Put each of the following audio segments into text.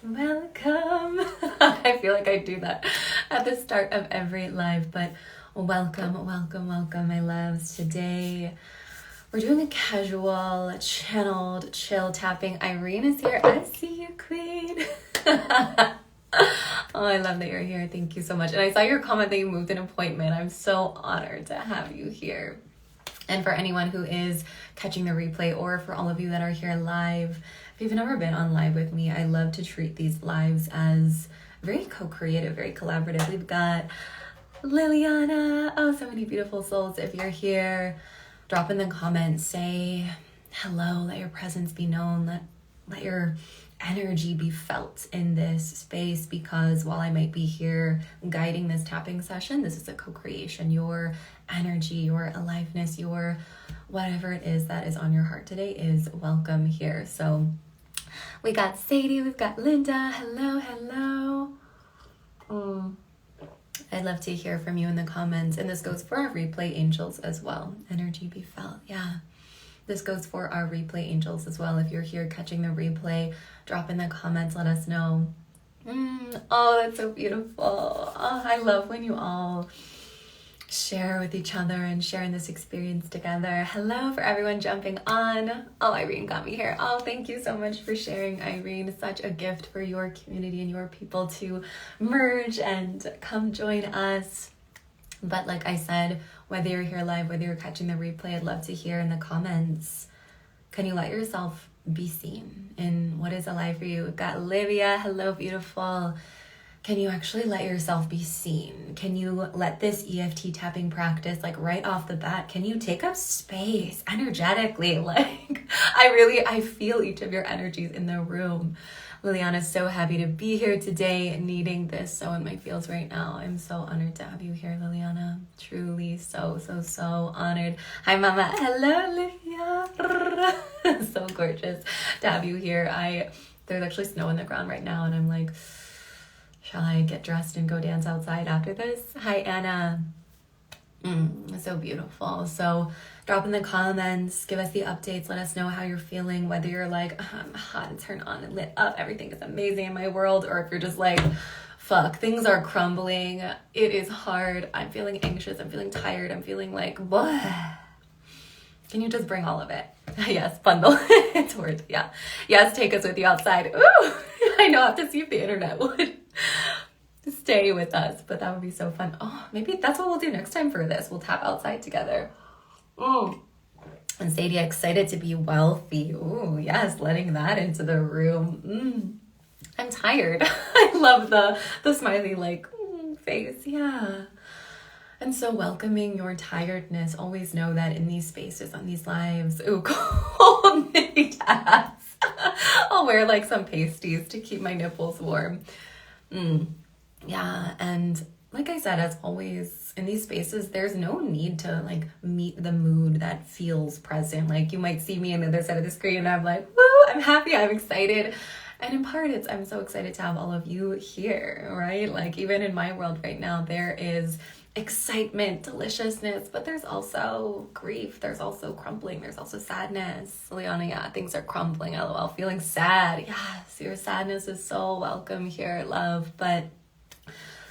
Welcome. I feel like I do that at the start of every live, but welcome, welcome, welcome, my loves. Today, we're doing a casual, channeled, chill tapping. Irene is here. I see you, queen. Oh, I love that you're here. Thank you so much. And I saw your comment that you moved an appointment. I'm so honored to have you here. And for anyone who is catching the replay, or for all of you that are here live, if you've never been on live with me, I love to treat these lives as very co-creative, very collaborative. We've got Liliana. Oh, so many beautiful souls. If you're here, drop in the comments, say hello, let your presence be known, let your energy be felt in this space, because while I might be here guiding this tapping session, this is a co-creation. Your energy, your aliveness, your whatever it is that is on your heart today is welcome here. So we got Sadie, we've got Linda. Hello, hello. I'd love to hear from you in the comments. And this goes for our replay angels as well. Energy be felt. Yeah. This goes for our replay angels as well. If you're here catching the replay, drop in the comments, let us know. Oh, that's so beautiful. Oh, I love when you all share with each other and sharing this experience together. Hello for everyone jumping on. Oh, Irene got me here. Oh, thank you so much for sharing, Irene. Such a gift for your community and your people to merge and come join us. But like I said, whether you're here live, whether you're catching the replay, I'd love to hear in the comments, can you let yourself be seen in what is alive for you? We've got Livia. Hello, beautiful. Can you actually let yourself be seen? Can you let this EFT tapping practice, like right off the bat, can you take up space energetically? Like, I feel each of your energies in the room. Liliana's so happy to be here today, needing this so in my feels right now. I'm so honored to have you here, Liliana. Truly so honored. Hi, Mama. Hello, Livia. So gorgeous to have you here. There's actually snow on the ground right now, and I'm like, shall I get dressed and go dance outside after this? Hi, Anna. So beautiful. So drop in the comments, give us the updates, let us know how you're feeling, whether you're like, I'm hot and turned on and lit up, everything is amazing in my world, or if you're just like, fuck, things are crumbling, it is hard, I'm feeling anxious, I'm feeling tired, I'm feeling like, what? Can you just bring all of it? Yes, bundle. It's worth, yeah. Yes, take us with you outside. Ooh, I know, I have to see if the internet would stay with us, but that would be so fun. Oh, maybe that's what we'll do next time for this. We'll tap outside together. And Sadie, excited to be wealthy. Ooh, yes, letting that into the room. I'm tired. I love the smiley like face. Yeah. And so welcoming your tiredness. Always know that in these spaces, on these lives, cold mini tabs. I'll wear like some pasties to keep my nipples warm. Yeah, and like I said, as always, in these spaces, there's no need to like meet the mood that feels present. Like you might see me on the other side of the screen and I'm like, woo, I'm happy, I'm excited. And in part, I'm so excited to have all of you here, right? Like even in my world right now, there is excitement, deliciousness, but there's also grief. There's also crumbling. There's also sadness. Liana, yeah, things are crumbling. LOL, feeling sad. Yes, your sadness is so welcome here, love. But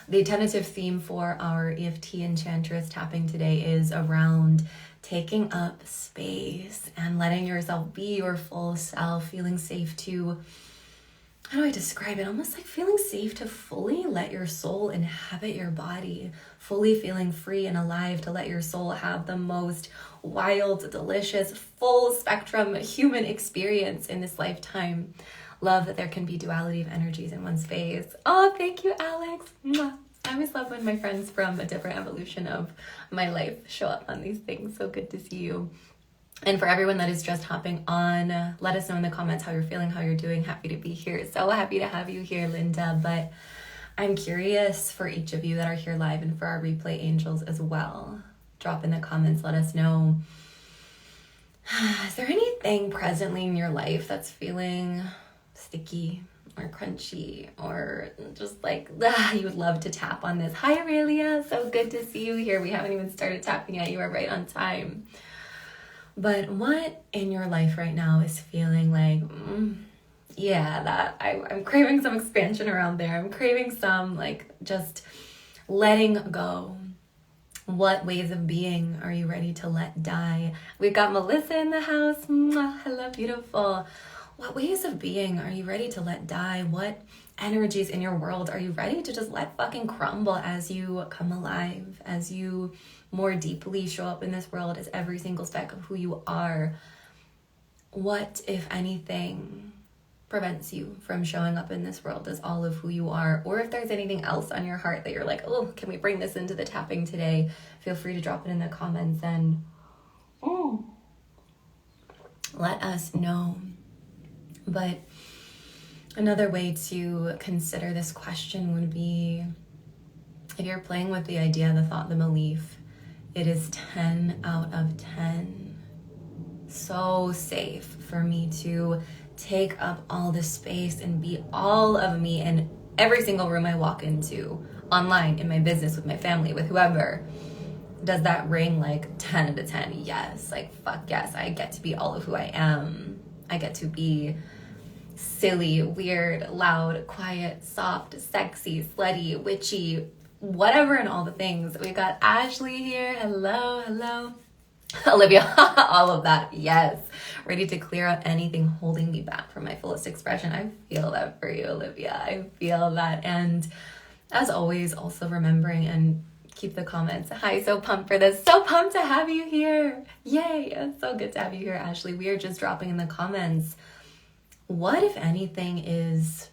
the tentative theme for our EFT Enchantress tapping today is around taking up space and letting yourself be your full self, feeling safe to, how do I describe it? Almost like feeling safe to fully let your soul inhabit your body, fully feeling free and alive to let your soul have the most wild, delicious, full spectrum human experience in this lifetime. Love that there can be duality of energies in one space. Oh, thank you, Alex. Mwah. I always love when my friends from a different evolution of my life show up on these things. So good to see you. And for everyone that is just hopping on, let us know in the comments how you're feeling, how you're doing. Happy to be here. So happy to have you here, Linda. But I'm curious for each of you that are here live and for our replay angels as well. Drop in the comments. Let us know. Is there anything presently in your life that's feeling sticky or crunchy or just like you would love to tap on this? Hi, Aurelia. So good to see you here. We haven't even started tapping yet. You are right on time. But what in your life right now is feeling like Yeah, that I'm craving some expansion around there. I'm craving some like just letting go. What ways of being are you ready to let die? We've got Melissa in the house. Mwah, hello, beautiful. What ways of being are you ready to let die? What energies in your world are you ready to just let fucking crumble as you come alive, as you more deeply show up in this world as every single speck of who you are? What, if anything, prevents you from showing up in this world as all of who you are? Or if there's anything else on your heart that you're like, oh, can we bring this into the tapping today? Feel free to drop it in the comments and let us know. But another way to consider this question would be, if you're playing with the idea, the thought, the belief, it is 10 out of 10 so safe for me to take up all the space and be all of me in every single room I walk into, online, in my business, with my family, with whoever. Does that ring like 10 out of 10? Yes. Like, fuck yes. I get to be all of who I am. I get to be silly, weird, loud, quiet, soft, sexy, slutty, witchy, whatever, and all the things. We've got Ashley here. Hello, hello. Olivia, all of that. Yes. Ready to clear out anything holding me back from my fullest expression. I feel that for you, Olivia. I feel that. And as always, also remembering and keep the comments. Hi, so pumped for this. So pumped to have you here. Yay. It's so good to have you here, Ashley. We are just dropping in the comments. What, if anything, is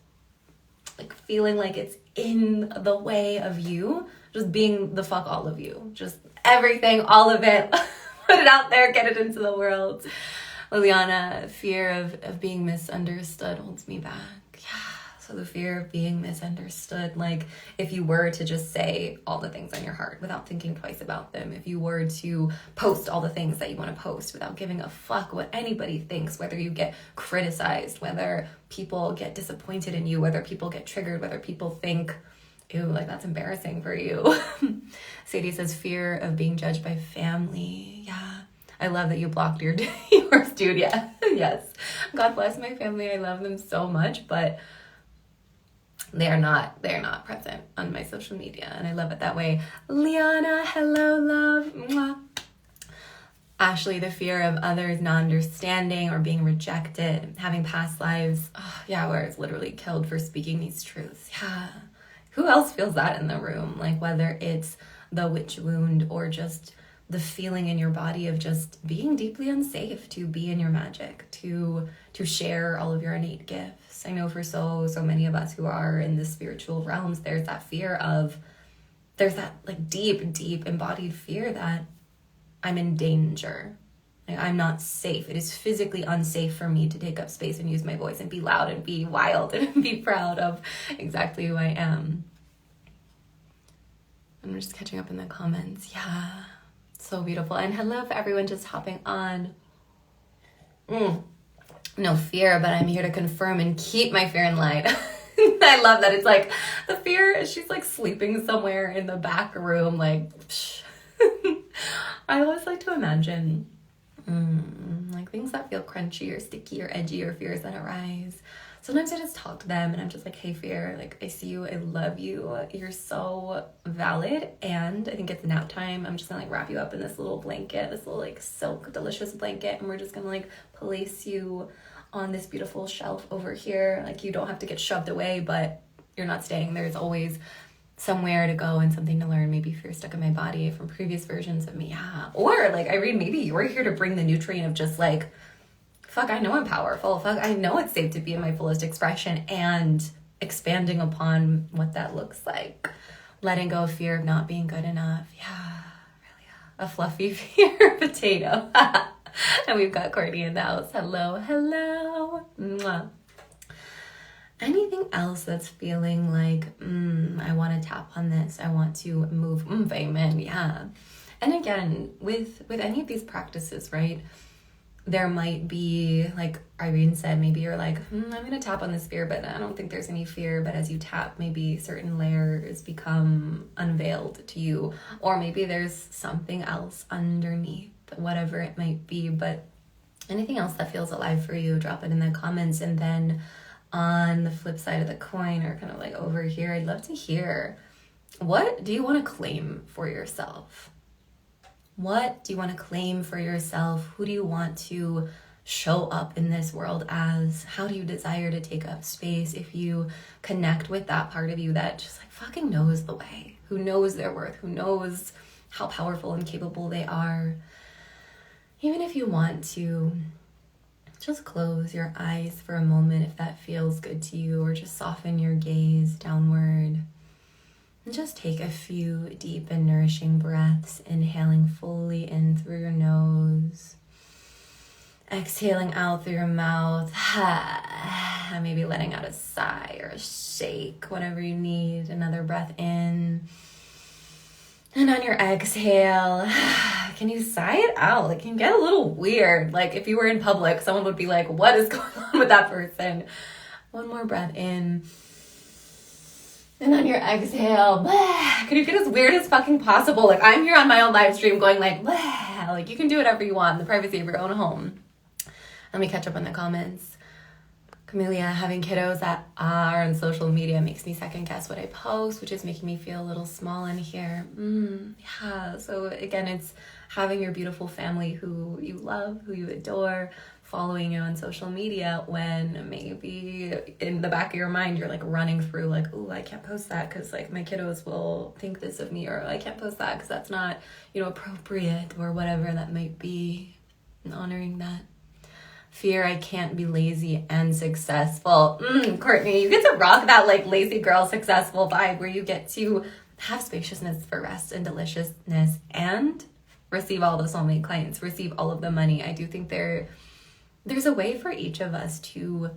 like feeling like it's in the way of you just being the fuck all of you? Just everything, all of it. Put it out there, get it into the world. Liliana, fear of being misunderstood holds me back. Yeah, so the fear of being misunderstood, like if you were to just say all the things on your heart without thinking twice about them, if you were to post all the things that you want to post without giving a fuck what anybody thinks, whether you get criticized, whether people get disappointed in you, whether people get triggered, whether people think, ew, like that's embarrassing for you. Sadie says fear of being judged by family. Yeah. I love that you blocked yours, dude. Yeah. Yes. God bless my family. I love them so much, but they're not present on my social media, and I love it that way. Liana, hello, love. Mwah. Ashley, the fear of others not understanding or being rejected, having past lives, where it's literally killed for speaking these truths. Yeah. Who else feels that in the room? Like whether it's the witch wound or just the feeling in your body of just being deeply unsafe to be in your magic, to share all of your innate gifts. I know for so many of us who are in the spiritual realms, there's that like deep embodied fear that I'm in danger. Like I'm not safe. It is physically unsafe for me to take up space and use my voice and be loud and be wild and be proud of exactly who I am. I'm just catching up in the comments. Yeah, so beautiful. And hello for everyone just hopping on. No fear, but I'm here to confirm and keep my fear in line. I love that. It's like the fear, she's like sleeping somewhere in the back room. Like, I always like to imagine like things that feel crunchy or sticky or edgy or fears that arise. Sometimes I just talk to them and I'm just like, hey, fear, like I see you, I love you, you're so valid, and I think it's nap time. I'm just gonna like wrap you up in this little blanket, this little like silk delicious blanket, and we're just gonna like place you on this beautiful shelf over here. Like you don't have to get shoved away, but you're not staying. There's always somewhere to go and something to learn. Maybe fear stuck in my body from previous versions of me. Yeah. Or like Irene, maybe you were here to bring the nutrient of just like, fuck, I know I'm powerful. Fuck, I know it's safe to be in my fullest expression, and expanding upon what that looks like. Letting go of fear of not being good enough. Yeah, really. A fluffy fear potato. And we've got Courtney in the house. Hello, hello. Mwah. Anything else that's feeling like, I want to tap on this. I want to move. Amen. Yeah. And again, with any of these practices, right? There might be, like Irene said, maybe you're like, I'm going to tap on this fear, but I don't think there's any fear. But as you tap, maybe certain layers become unveiled to you. Or maybe there's something else underneath, whatever it might be. But anything else that feels alive for you, drop it in the comments. And then on the flip side of the coin, or kind of like over here, I'd love to hear, what do you want to claim for yourself? What do you want to claim for yourself? Who do you want to show up in this world as? How do you desire to take up space? If you connect with that part of you that just like fucking knows the way, who knows their worth, who knows how powerful and capable they are, even if you want to just close your eyes for a moment, if that feels good to you, or just soften your gaze downward. And just take a few deep and nourishing breaths, inhaling fully in through your nose, exhaling out through your mouth, maybe letting out a sigh or a shake, whatever you need. Another breath in. And on your exhale, can you sigh it out? It can get a little weird. Like if you were in public, someone would be like, what is going on with that person? One more breath in. And on your exhale, can you get as weird as fucking possible? Like I'm here on my own live stream going like you can do whatever you want in the privacy of your own home. Let me catch up on the comments. Camellia, having kiddos that are on social media makes me second guess what I post, which is making me feel a little small in here. Yeah, so again, it's having your beautiful family who you love, who you adore, following you on social media when maybe in the back of your mind, you're like running through like, oh, I can't post that because like my kiddos will think this of me, or I can't post that because that's not, appropriate, or whatever that might be. And honoring that. Fear, I can't be lazy and successful. Courtney, you get to rock that like lazy girl successful vibe where you get to have spaciousness for rest and deliciousness and receive all the soulmate clients, receive all of the money. I do think there's a way for each of us to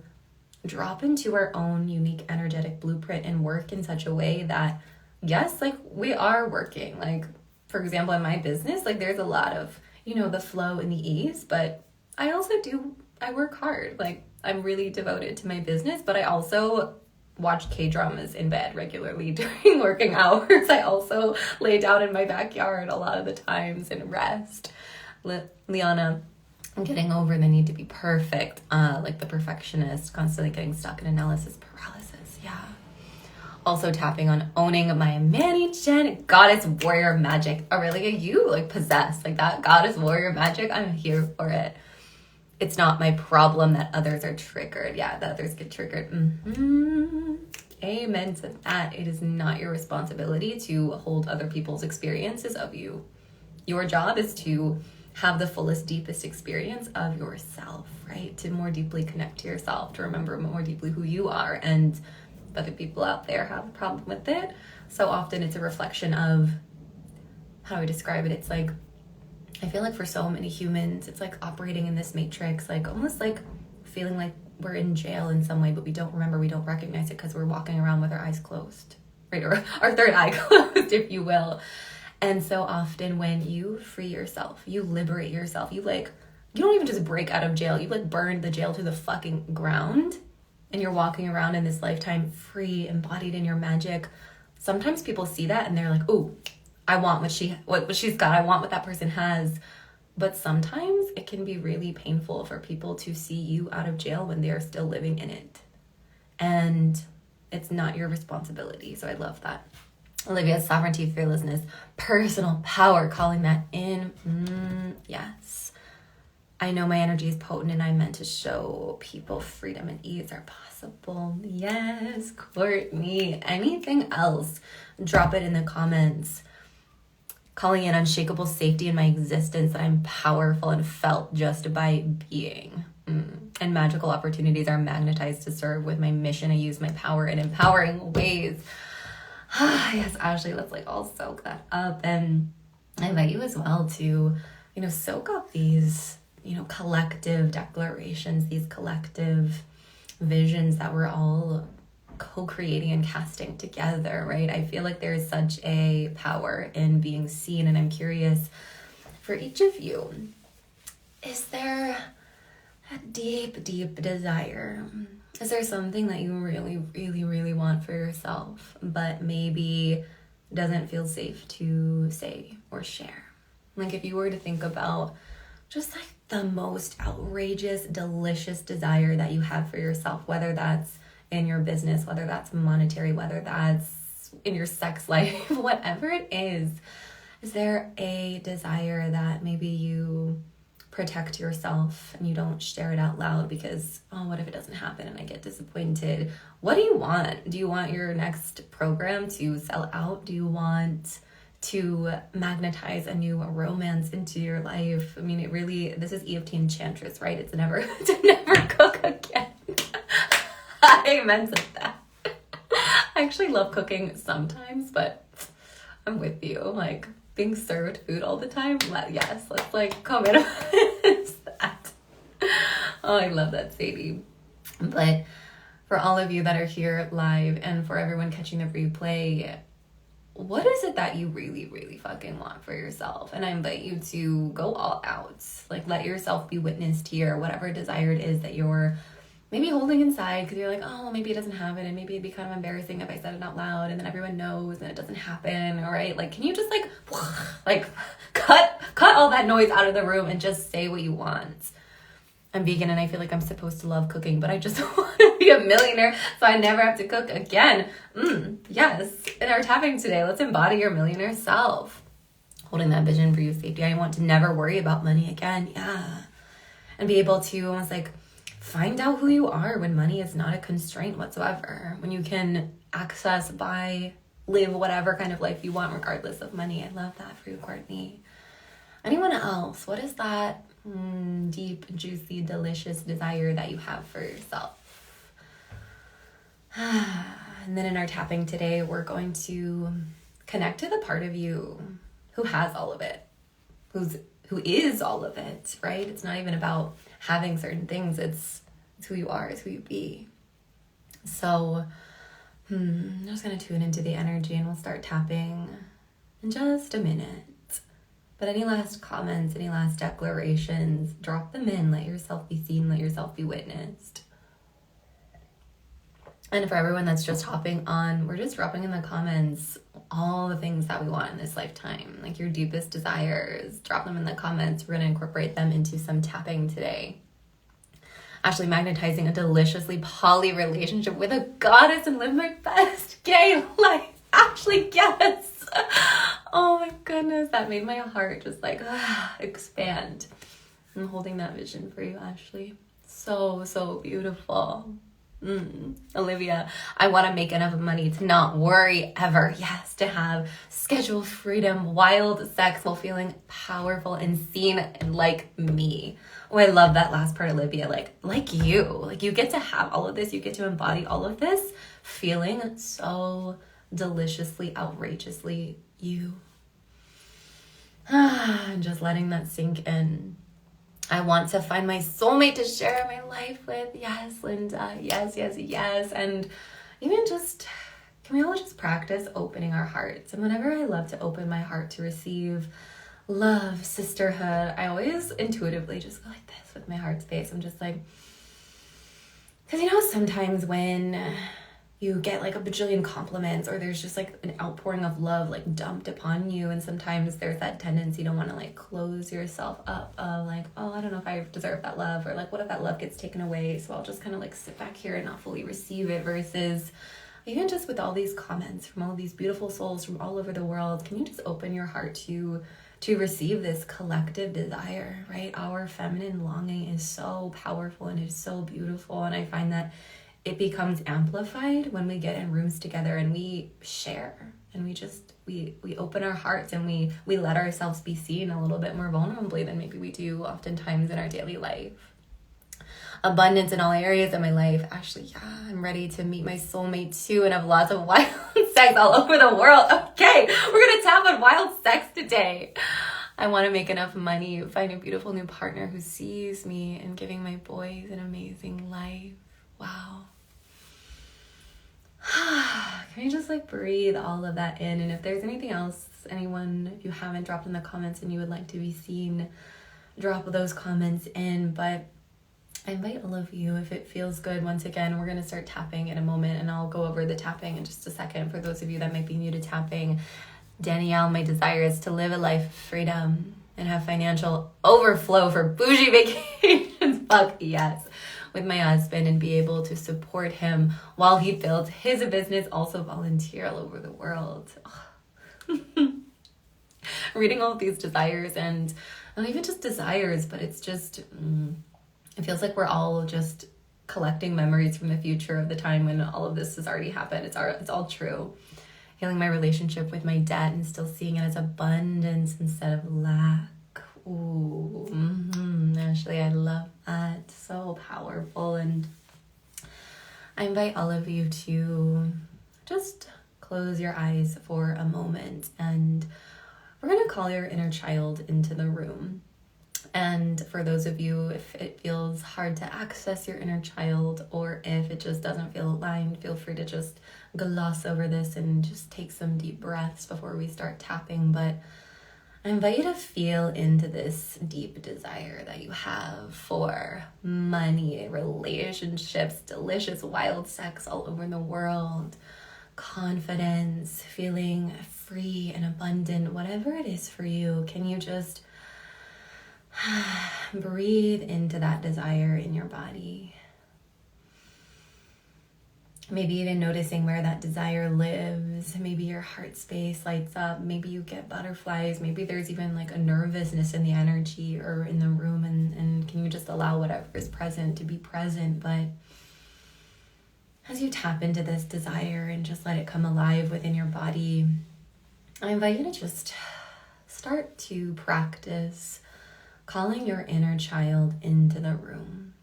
drop into our own unique energetic blueprint and work in such a way that, yes, like we are working. Like, for example, in my business, like there's a lot of, the flow and the ease, but I work hard. Like I'm really devoted to my business, but I also watch K-dramas in bed regularly during working hours. I also lay down in my backyard a lot of the times and rest. Liana, I'm getting over the need to be perfect, like the perfectionist, constantly getting stuck in analysis paralysis. Yeah. Also tapping on owning my Manny-chan goddess warrior magic. Aurelia, you like possess like that goddess warrior magic. I'm here for it. It's not my problem that others are triggered. Yeah, that others get triggered. Amen to that. It is not your responsibility to hold other people's experiences of you. Your job is to have the fullest, deepest experience of yourself, right? To more deeply connect to yourself, to remember more deeply who you are. And if other people out there have a problem with it, so often it's a reflection of, how do I describe it? It's like, I feel like for so many humans, it's like operating in this matrix, like almost like feeling like we're in jail in some way, but we don't recognize it because we're walking around with our eyes closed, right? Or our third eye closed, if you will. And so often when you free yourself, you liberate yourself, you don't even just break out of jail, you like burn the jail to the fucking ground, and you're walking around in this lifetime free, embodied in your magic. Sometimes people see that and they're like, oh, I want what she's got. I want what that person has. But sometimes it can be really painful for people to see you out of jail when they are still living in it. And it's not your responsibility. So I love that. Olivia's sovereignty, fearlessness, personal power, calling that in. Yes. I know my energy is potent and I'm meant to show people freedom and ease are possible. Yes, Courtney. Anything else? Drop it in the comments. Calling in unshakable safety in my existence, that I'm powerful and felt just by being. And magical opportunities are magnetized to serve with my mission. I use my power in empowering ways. Yes, Ashley, let's like all soak that up. And I invite you as well to, soak up these, collective declarations, these collective visions that we're all co-creating and casting together, right? I feel like there is such a power in being seen, and I'm curious for each of you, is there a deep, deep desire? Is there something that you really, really, really want for yourself, but maybe doesn't feel safe to say or share? Like if you were to think about just like the most outrageous, delicious desire that you have for yourself, whether that's in your business, whether that's monetary, whether that's in your sex life, whatever it is there a desire that maybe you protect yourself and you don't share it out loud because, oh, what if it doesn't happen and I get disappointed? What do you want? Do you want your next program to sell out? Do you want to magnetize a new romance into your life? I mean, this is EFT Enchantress, right? It's never to never cook again. I meant that. I actually love cooking sometimes, but I'm with you. Like, being served food all the time, yes, let's like comment on that. Oh, I love that, Sadie. But for all of you that are here live and for everyone catching the replay, what is it that you really, really fucking want for yourself? And I invite you to go all out. Like, let yourself be witnessed here, whatever desire it is that you're maybe holding inside because you're like, oh, maybe it doesn't happen and maybe it'd be kind of embarrassing if I said it out loud and then everyone knows and it doesn't happen. All right, like, can you just like cut all that noise out of the room and just say what you want? I'm vegan and I feel like I'm supposed to love cooking, but I just want to be a millionaire so I never have to cook again. Yes, in our tapping today, let's embody your millionaire self. Holding that vision for you, safety. I want to never worry about money again. Yeah. And be able to almost like find out who you are when money is not a constraint whatsoever. When you can access, buy, live whatever kind of life you want regardless of money. I love that for you, Courtney. Anyone else? What is that deep, juicy, delicious desire that you have for yourself? And then in our tapping today, we're going to connect to the part of you who has all of it, who is all of it, right? It's not even about having certain things. It's who you are, it's who you be. So I'm just going to tune into the energy and we'll start tapping in just a minute. But any last comments, any last declarations, drop them in. Let yourself be seen, let yourself be witnessed. And for everyone that's just hopping on, we're just dropping in the comments all the things that we want in this lifetime, like your deepest desires. Drop them in the comments. We're going to incorporate them into some tapping today. Actually magnetizing a deliciously poly relationship with a goddess and live my best gay life. Actually, yes. Oh my goodness, that made my heart just like expand. I'm holding that vision for you, Ashley. So beautiful. Olivia, I want to make enough money to not worry ever. Yes, to have schedule freedom, wild sex while feeling powerful and seen and like me. Oh, I love that last part, Olivia. Like you get to have all of this. You get to embody all of this, feeling so deliciously, outrageously you. And just letting that sink in. I want to find my soulmate to share my life with. Yes, Linda. Yes. And even just, can we all just practice opening our hearts? And whenever I love to open my heart to receive love, sisterhood, I always intuitively just go like this with my heart space. I'm just like, because sometimes when you get like a bajillion compliments or there's just like an outpouring of love like dumped upon you, and sometimes there's that tendency to want to like close yourself up like, oh, I don't know if I deserve that love, or like what if that love gets taken away, so I'll just kind of like sit back here and not fully receive it. Versus even just with all these comments from all these beautiful souls from all over the world, can you just open your heart to receive this collective desire, right? Our feminine longing is so powerful and it's so beautiful, and I find that it becomes amplified when we get in rooms together and we share and we open our hearts and we let ourselves be seen a little bit more vulnerably than maybe we do oftentimes in our daily life. Abundance in all areas of my life. Actually, yeah, I'm ready to meet my soulmate too and have lots of wild sex all over the world. Okay, we're gonna tap on wild sex today. I want to make enough money, find a beautiful new partner who sees me, and giving my boys an amazing life. Wow. Can you just like breathe all of that in? And if there's anything else, anyone, if you haven't dropped in the comments and you would like to be seen, drop those comments in. But I invite all of you, if it feels good, once again, we're going to start tapping in a moment, and I'll go over the tapping in just a second. For those of you that might be new to tapping, Danielle, my desire is to live a life of freedom and have financial overflow for bougie vacations. Fuck yes. with my husband and be able to support him while he builds his business, also volunteer all over the world. Reading all of these desires, and not even just desires, but it's just, it feels like we're all just collecting memories from the future of the time when all of this has already happened. It's all true. Healing my relationship with my debt and still seeing it as abundance instead of lack. Ooh, Ashley, I love that. So powerful. And I invite all of you to just close your eyes for a moment, and we're going to call your inner child into the room. And for those of you, if it feels hard to access your inner child, or if it just doesn't feel aligned, feel free to just gloss over this and just take some deep breaths before we start tapping. But I invite you to feel into this deep desire that you have for money, relationships, delicious wild sex all over the world, confidence, feeling free and abundant, whatever it is for you. Can you just breathe into that desire in your body? Maybe even noticing where that desire lives. Maybe your heart space lights up. Maybe you get butterflies. Maybe there's even like a nervousness in the energy or in the room. And can you just allow whatever is present to be present? But as you tap into this desire and just let it come alive within your body, I invite you to just start to practice calling your inner child into the room.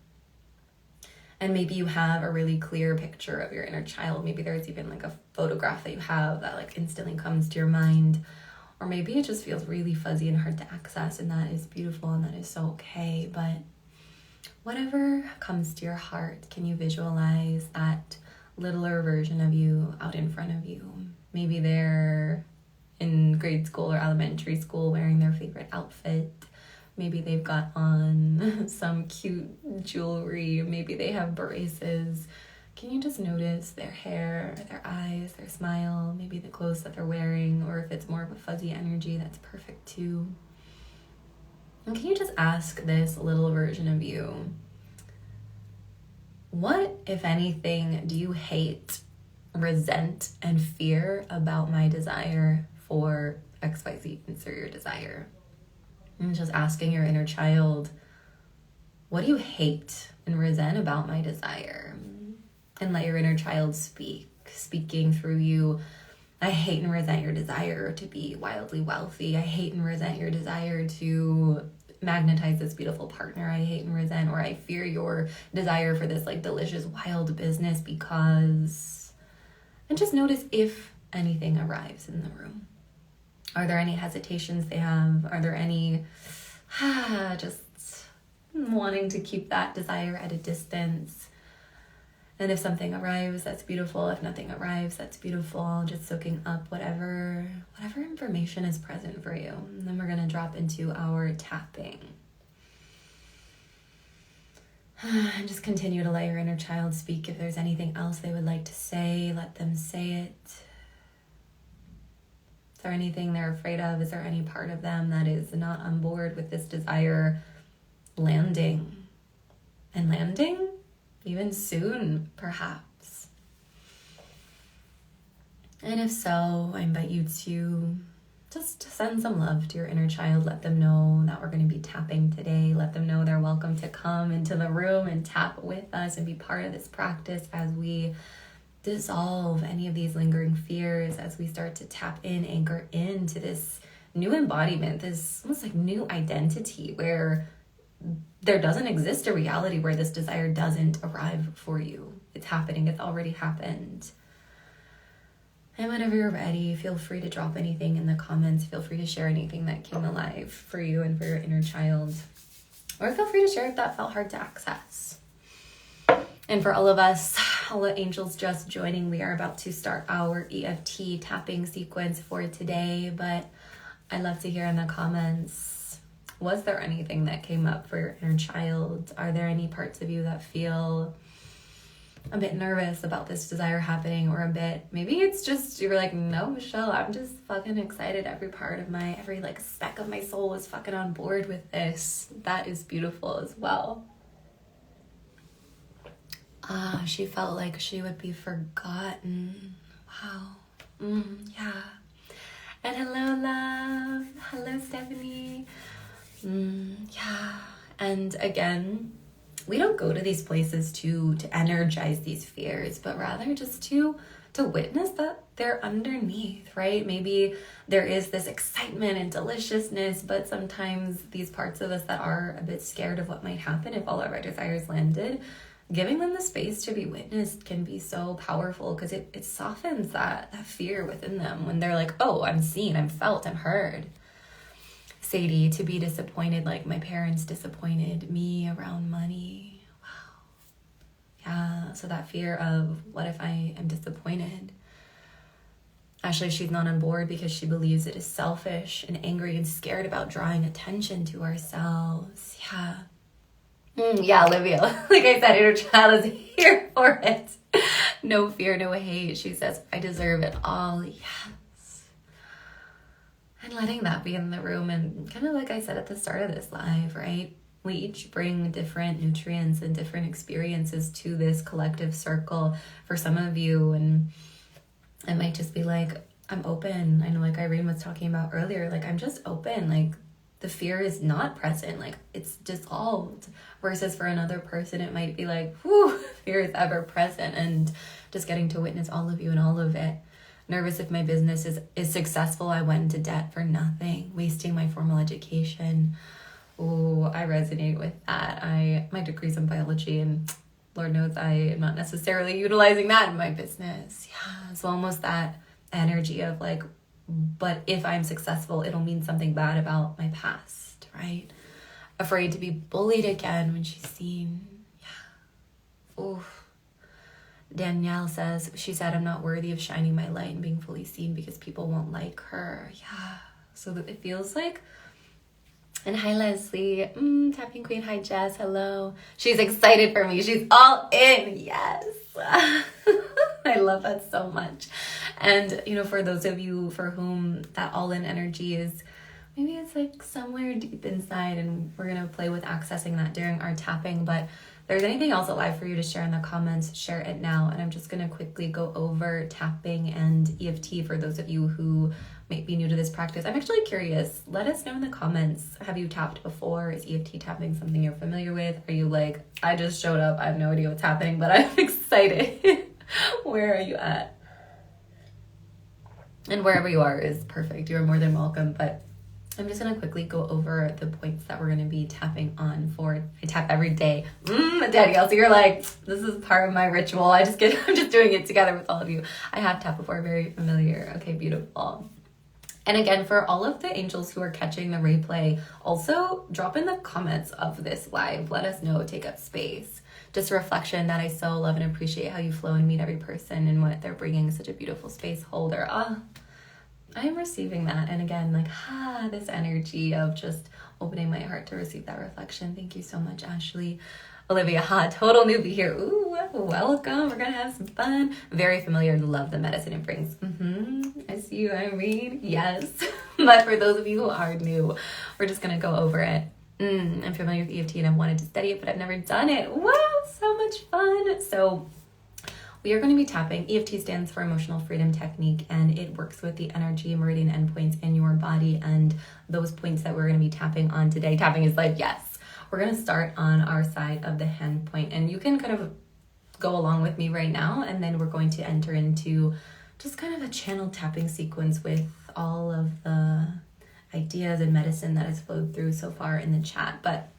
And maybe you have a really clear picture of your inner child. Maybe there's even like a photograph that you have that like instantly comes to your mind. Or maybe it just feels really fuzzy and hard to access, and that is beautiful and that is so okay. But whatever comes to your heart, can you visualize that littler version of you out in front of you? Maybe they're in grade school or elementary school wearing their favorite outfit. Maybe they've got on some cute jewelry. Maybe they have braces. Can you just notice their hair, their eyes, their smile, maybe the clothes that they're wearing, or if it's more of a fuzzy energy, that's perfect too. And can you just ask this little version of you, what, if anything, do you hate, resent, and fear about my desire for XYZ? Insert your desire. And just asking your inner child, what do you hate and resent about my desire? And let your inner child speaking through you. I hate and resent your desire to be wildly wealthy. I hate and resent your desire to magnetize this beautiful partner. I hate and resent, or I fear your desire for this like delicious wild business because... And just notice if anything arrives in the room. Are there any hesitations they have? Are there any just wanting to keep that desire at a distance? And if something arrives, that's beautiful. If nothing arrives, that's beautiful. Just soaking up whatever information is present for you. And then we're going to drop into our tapping. And just continue to let your inner child speak. If there's anything else they would like to say, let them say it. Is there anything they're afraid of? Is there any part of them that is not on board with this desire landing? And landing even soon, perhaps. And if so, I invite you to just send some love to your inner child. Let them know that we're going to be tapping today. Let them know they're welcome to come into the room and tap with us and be part of this practice as we dissolve any of these lingering fears, as we start to tap in, anchor into this new embodiment, this almost like new identity where there doesn't exist a reality where this desire doesn't arrive for you. It's happening. It's already happened. And whenever you're ready, feel free to drop anything in the comments. Feel free to share anything that came alive for you and for your inner child. Or feel free to share if that felt hard to access. And for all of us, all the angels just joining, we are about to start our EFT tapping sequence for today. But I'd love to hear in the comments, was there anything that came up for your inner child? Are there any parts of you that feel a bit nervous about this desire happening, or a bit, maybe it's just, you're like, no, Michelle, I'm just fucking excited. Every like speck of my soul is fucking on board with this. That is beautiful as well. She felt like she would be forgotten. Wow. Yeah. And hello, love. Hello, Stephanie. Yeah. And again, we don't go to these places to energize these fears, but rather just to witness that they're underneath, right? Maybe there is this excitement and deliciousness, but sometimes these parts of us that are a bit scared of what might happen if all of our desires landed, giving them the space to be witnessed can be so powerful, because it softens that fear within them when they're like, oh, I'm seen, I'm felt, I'm heard. Sadie, to be disappointed like my parents disappointed me around money. Wow. Yeah, so that fear of what if I am disappointed? Ashley, she's not on board because she believes it is selfish and angry and scared about drawing attention to ourselves. Yeah. Yeah, Olivia, like I said, inner child is here for it. No fear, no hate. She says, I deserve it all. Yes. And letting that be in the room, and kind of like I said at the start of this live, right? We each bring different nutrients and different experiences to this collective circle. For some of you, and it might just be like, I'm open. I know, like Irene was talking about earlier, like I'm just open. Like the fear is not present. Like it's dissolved. Versus for another person, it might be like, whew, fear is ever present, and just getting to witness all of you and all of it. Nervous if my business is successful. I went into debt for nothing, wasting my formal education. Ooh, I resonate with that. My degree's in biology, and Lord knows I am not necessarily utilizing that in my business. Yeah, so almost that energy of like, but if I'm successful, it'll mean something bad about my past, right? Afraid to be bullied again when she's seen. Yeah. Ooh. Danielle says, she said, I'm not worthy of shining my light and being fully seen because people won't like her. Yeah. So that it feels like. And hi, Leslie. Tapping Queen. Hi, Jess. Hello. She's excited for me. She's all in. Yes. I love that so much. And, you know, for those of you for whom that all in energy is, maybe it's like somewhere deep inside, and we're going to play with accessing that during our tapping. But if there's anything else alive for you to share in the comments, share it now. And I'm just going to quickly go over tapping and EFT for those of you who might be new to this practice. I'm actually curious. Let us know in the comments. Have you tapped before? Is EFT tapping something you're familiar with? Are you like, I just showed up, I have no idea what's happening, but I'm excited. Where are you at? And wherever you are is perfect. You're more than welcome. But I'm just going to quickly go over the points that we're going to be tapping on for. I tap every day. Danielle, so you're like, this is part of my ritual. I'm just doing it together with all of you. I have tapped before, very familiar. Okay, beautiful. And again, for all of the angels who are catching the replay, also drop in the comments of this live. Let us know, take up space. Just a reflection that I so love and appreciate how you flow and meet every person and what they're bringing, such a beautiful space holder. I'm receiving that. And again, like, this energy of just opening my heart to receive that reflection. Thank you so much, Ashley. Olivia, total newbie here. Ooh, welcome. We're going to have some fun. Very familiar. Love the medicine it brings. I see you, Irene. Yes. But for those of you who are new, we're just going to go over it. I'm familiar with EFT and I've wanted to study it, but I've never done it. Wow, so much fun. So we are going to be tapping. EFT stands for Emotional Freedom Technique, and it works with the energy meridian endpoints in your body. And those points that we're going to be tapping on today, tapping is like, yes. We're going to start on our side of the hand point, and you can kind of go along with me right now, and then we're going to enter into just kind of a channel tapping sequence with all of the ideas and medicine that has flowed through so far in the chat. But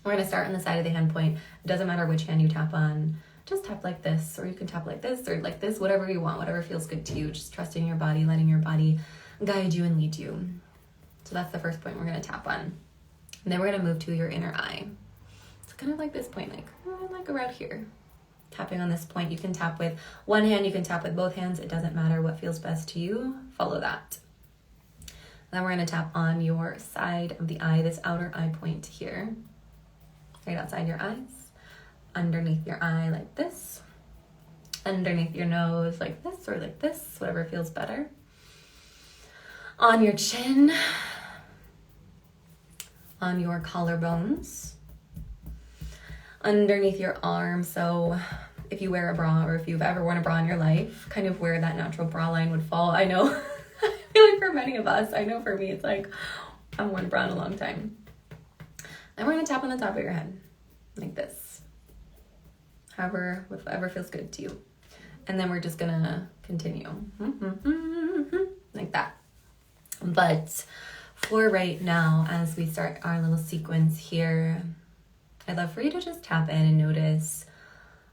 we're going to start on the side of the hand point. It doesn't matter which hand you tap on. Just tap like this, or you can tap like this, or like this, whatever you want, whatever feels good to you. Just trusting your body, letting your body guide you and lead you. So that's the first point we're going to tap on. And then we're going to move to your inner eye. It's kind of like this point, like around here. Tapping on this point, you can tap with one hand, you can tap with both hands. It doesn't matter what feels best to you. Follow that. Then we're going to tap on your side of the eye, this outer eye point here. Right outside your eyes. Underneath your eye like this. Underneath your nose like this, or like this, whatever feels better. On your chin. On your collarbones, underneath your arm. So if you wear a bra or if you've ever worn a bra in your life, kind of where that natural bra line would fall. I know, I feel like for many of us, I know for me, it's like, I haven't worn a bra in a long time. And we're going to tap on the top of your head, like this. However, whatever feels good to you. And then we're just going to continue. Like that. But for right now, as we start our little sequence here, I'd love for you to just tap in and notice,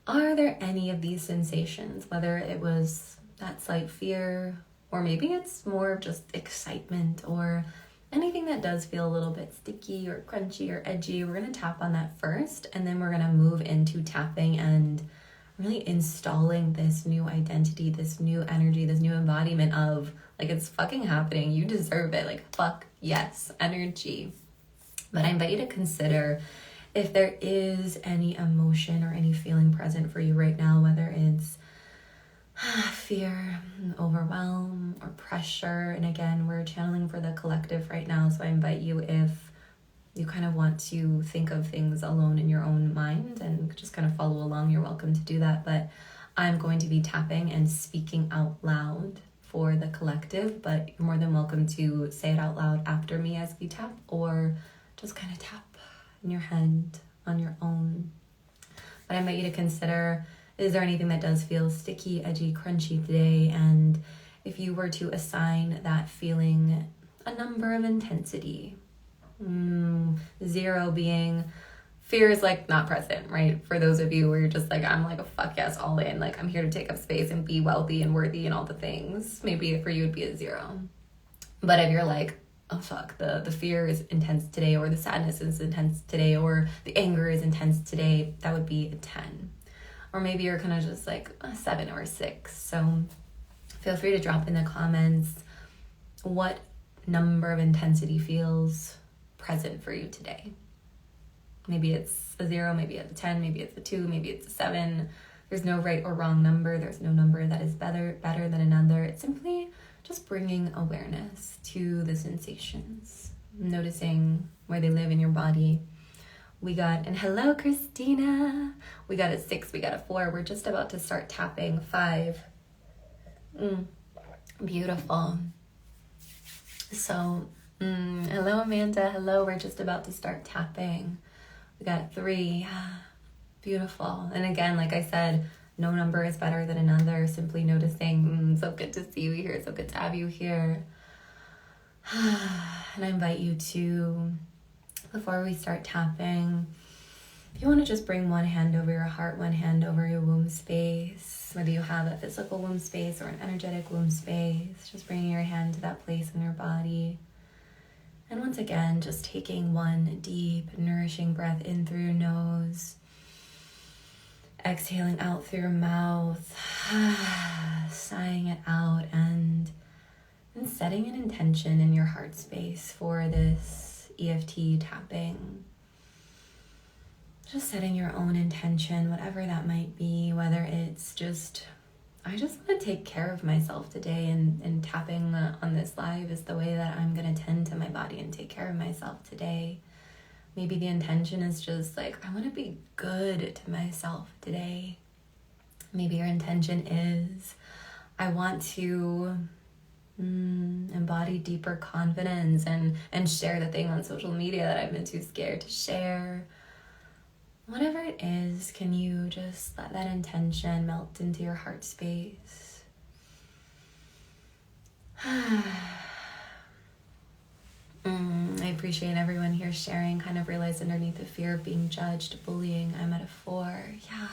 are there any of these sensations, whether it was that slight fear, or maybe it's more of just excitement, or anything that does feel a little bit sticky or crunchy or edgy. We're going to tap on that first, and then we're going to move into tapping and really installing this new identity, this new energy, this new embodiment of, like, it's fucking happening. You deserve it. Like, fuck yes, energy. But I invite you to consider if there is any emotion or any feeling present for you right now, whether it's fear, overwhelm, or pressure. And again, we're channeling for the collective right now. So I invite you, if you kind of want to think of things alone in your own mind and just kind of follow along, you're welcome to do that. But I'm going to be tapping and speaking out loud for the collective, but you're more than welcome to say it out loud after me as we tap, or just kind of tap in your head on your own. But I invite you to consider, is there anything that does feel sticky, edgy, crunchy today? And if you were to assign that feeling a number of intensity, 0 being fear is like not present, right? For those of you where you're just like, I'm like a fuck yes, all in, like I'm here to take up space and be wealthy and worthy and all the things, maybe for you it'd be a 0. But if you're like, oh fuck, the fear is intense today, or the sadness is intense today, or the anger is intense today, that would be a 10. Or maybe you're kind of just like a 7 or a 6. So feel free to drop in the comments what number of intensity feels present for you today. Maybe it's a 0, maybe it's a 10, maybe it's a 2, maybe it's a 7. There's no right or wrong number. There's no number that is better than another. It's simply just bringing awareness to the sensations, noticing where they live in your body. We got, and hello, Christina. We got a 6, we got a 4. We're just about to start tapping. 5. Beautiful. So, hello, Amanda. Hello, we're just about to start tapping. We got 3. Beautiful. And again, like I said, no number is better than another. Simply noticing, so good to see you here. So good to have you here. And I invite you to, before we start tapping, if you want to just bring one hand over your heart, one hand over your womb space, whether you have a physical womb space or an energetic womb space, just bringing your hand to that place in your body. And once again, just taking one deep, nourishing breath in through your nose, exhaling out through your mouth, sighing it out, and setting an intention in your heart space for this EFT tapping. Just setting your own intention, whatever that might be, whether it's just, I just want to take care of myself today, and tapping on this live is the way that I'm going to tend to my body and take care of myself today. Maybe the intention is just like, I want to be good to myself today. Maybe your intention is, I want to embody deeper confidence and share the thing on social media that I've been too scared to share. Whatever it is, can you just let that intention melt into your heart space? I appreciate everyone here sharing. Kind of realize underneath the fear of being judged, bullying, I'm at a 4. Yeah.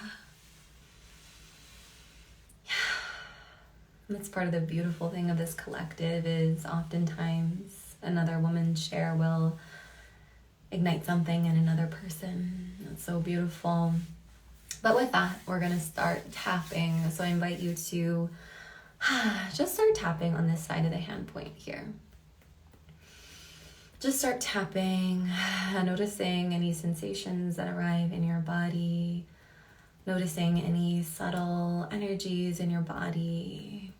That's part of the beautiful thing of this collective, is oftentimes another woman's share will ignite something in another person. It's so beautiful. But with that, we're going to start tapping. So I invite you to just start tapping on this side of the hand point here. Just start tapping, noticing any sensations that arrive in your body, noticing any subtle energies in your body.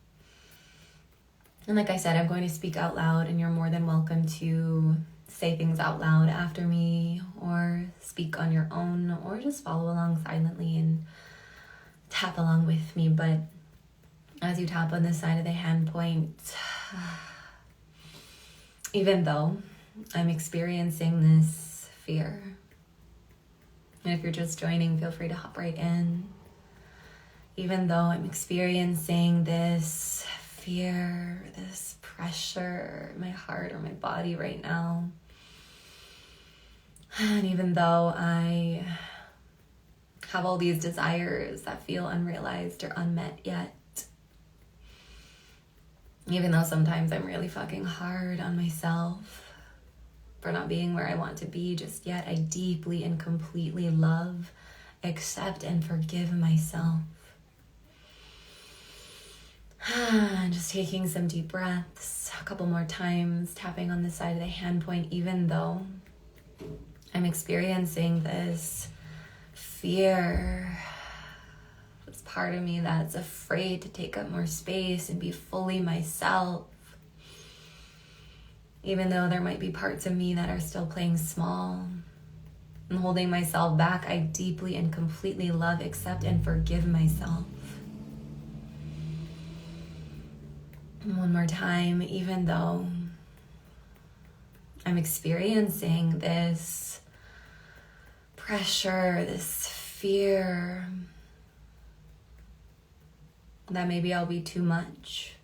And like I said, I'm going to speak out loud, and you're more than welcome to say things out loud after me, or speak on your own, or just follow along silently and tap along with me, but as you tap on the side of the hand point, even though I'm experiencing this fear, and if you're just joining, feel free to hop right in. Even though I'm experiencing this fear, this pressure in my heart or my body right now, and even though I have all these desires that feel unrealized or unmet yet, even though sometimes I'm really fucking hard on myself for not being where I want to be just yet, I deeply and completely love, accept, and forgive myself. And just taking some deep breaths, a couple more times, tapping on the side of the hand point, even though I'm experiencing this fear, this part of me that's afraid to take up more space and be fully myself. Even though there might be parts of me that are still playing small and holding myself back, I deeply and completely love, accept, and forgive myself. And one more time, even though I'm experiencing this pressure, this fear, that maybe I'll be too much,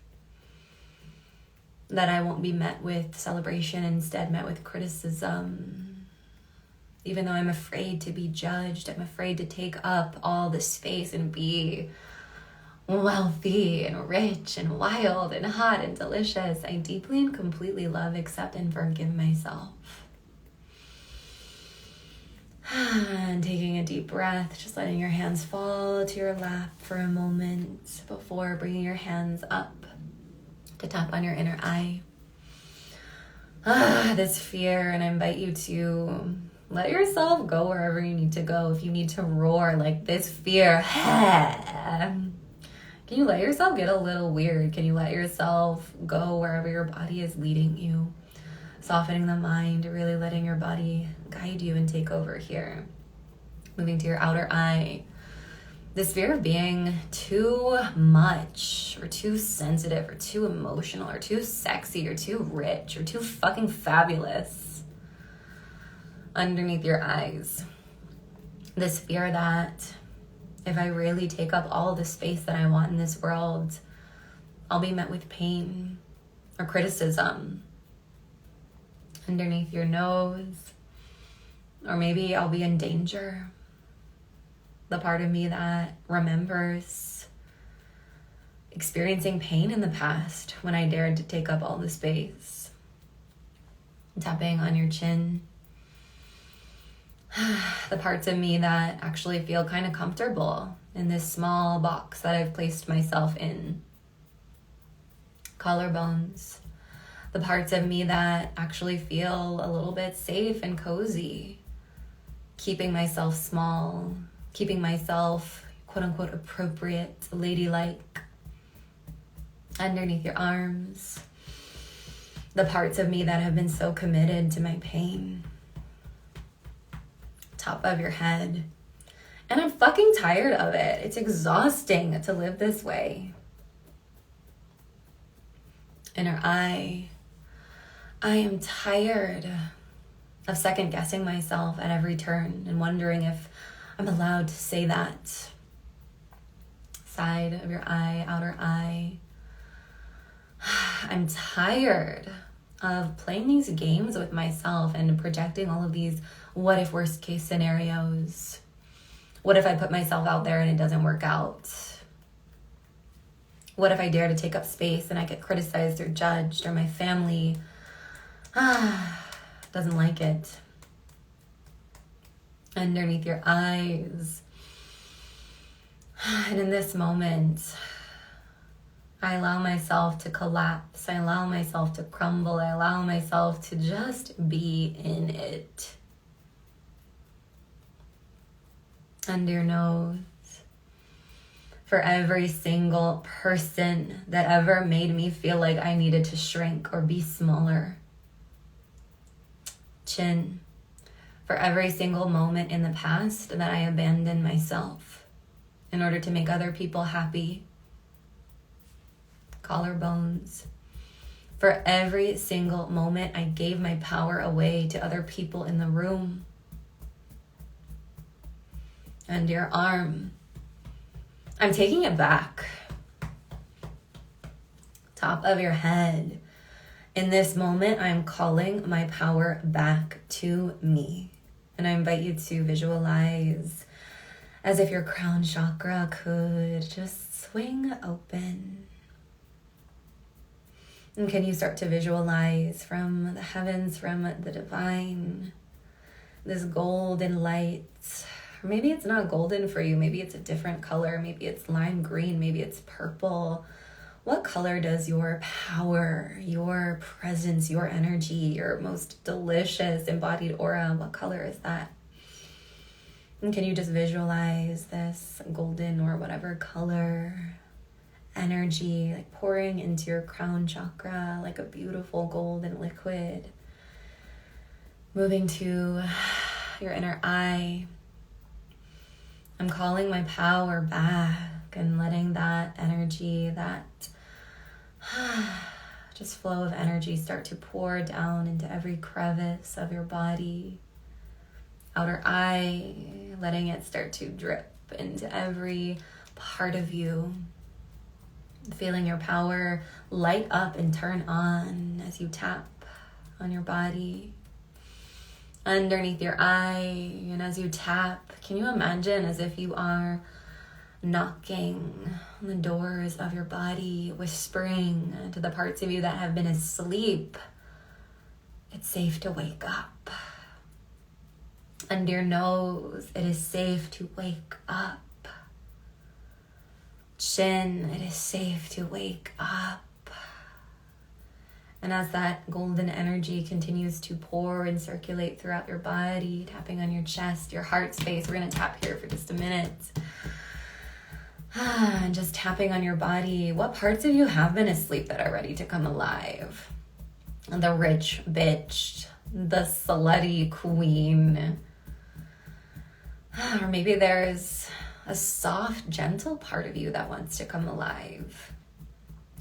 that I won't be met with celebration, instead met with criticism. Even though I'm afraid to be judged, I'm afraid to take up all the space and be wealthy and rich and wild and hot and delicious, I deeply and completely love, accept, and forgive myself. And taking a deep breath, just letting your hands fall to your lap for a moment before bringing your hands up to tap on your inner eye. This fear, and I invite you to let yourself go wherever you need to go. If you need to roar like this fear, can you let yourself get a little weird? Can you let yourself go wherever your body is leading you? Softening the mind, really letting your body guide you and take over here. Moving to your outer eye. This fear of being too much or too sensitive or too emotional or too sexy or too rich or too fucking fabulous. Underneath your eyes. This fear that if I really take up all the space that I want in this world, I'll be met with pain or criticism. Underneath your nose, or maybe I'll be in danger. The part of me that remembers experiencing pain in the past when I dared to take up all the space. Tapping on your chin. The parts of me that actually feel kind of comfortable in this small box that I've placed myself in. Collarbones. The parts of me that actually feel a little bit safe and cozy. Keeping myself small. Keeping myself, quote unquote, appropriate, ladylike. Underneath your arms. The parts of me that have been so committed to my pain. Top of your head. And I'm fucking tired of it. It's exhausting to live this way. Inner eye. I am tired of second guessing myself at every turn and wondering if I'm allowed to say that. Side of your eye, outer eye. I'm tired of playing these games with myself and projecting all of these what if worst case scenarios. What if I put myself out there and it doesn't work out? What if I dare to take up space and I get criticized or judged, or my family doesn't like it? Underneath your eyes. And in this moment, I allow myself to collapse. I allow myself to crumble. I allow myself to just be in it. Under your nose. For every single person that ever made me feel like I needed to shrink or be smaller. Chin. For every single moment in the past that I abandoned myself. in order to make other people happy. Collarbones. For every single moment I gave my power away to other people in the room. And your arm. I'm taking it back. Top of your head. In this moment, I'm calling my power back to me. And I invite you to visualize as if your crown chakra could just swing open. And can you start to visualize from the heavens, from the divine, this golden light? Or maybe it's not golden for you. Maybe it's a different color. Maybe it's lime green. Maybe it's purple. What color does your power, your presence, your energy, your most delicious embodied aura, what color is that? And can you just visualize this golden or whatever color energy like pouring into your crown chakra like a beautiful golden liquid, moving to your inner eye? I'm calling my power back and letting that energy, that just flow of energy start to pour down into every crevice of your body. Outer eye, letting it start to drip into every part of you. Feeling your power light up and turn on as you tap on your body. Underneath your eye, and as you tap, can you imagine as if you are knocking on the doors of your body, whispering to the parts of you that have been asleep, it's safe to wake up. Under your nose, it is safe to wake up. Chin, it is safe to wake up. And as that golden energy continues to pour and circulate throughout your body, tapping on your chest, your heart space, we're going to tap here for just a minute. And just tapping on your body. What parts of you have been asleep that are ready to come alive? The rich bitch, the slutty queen. Or maybe there's a soft, gentle part of you that wants to come alive.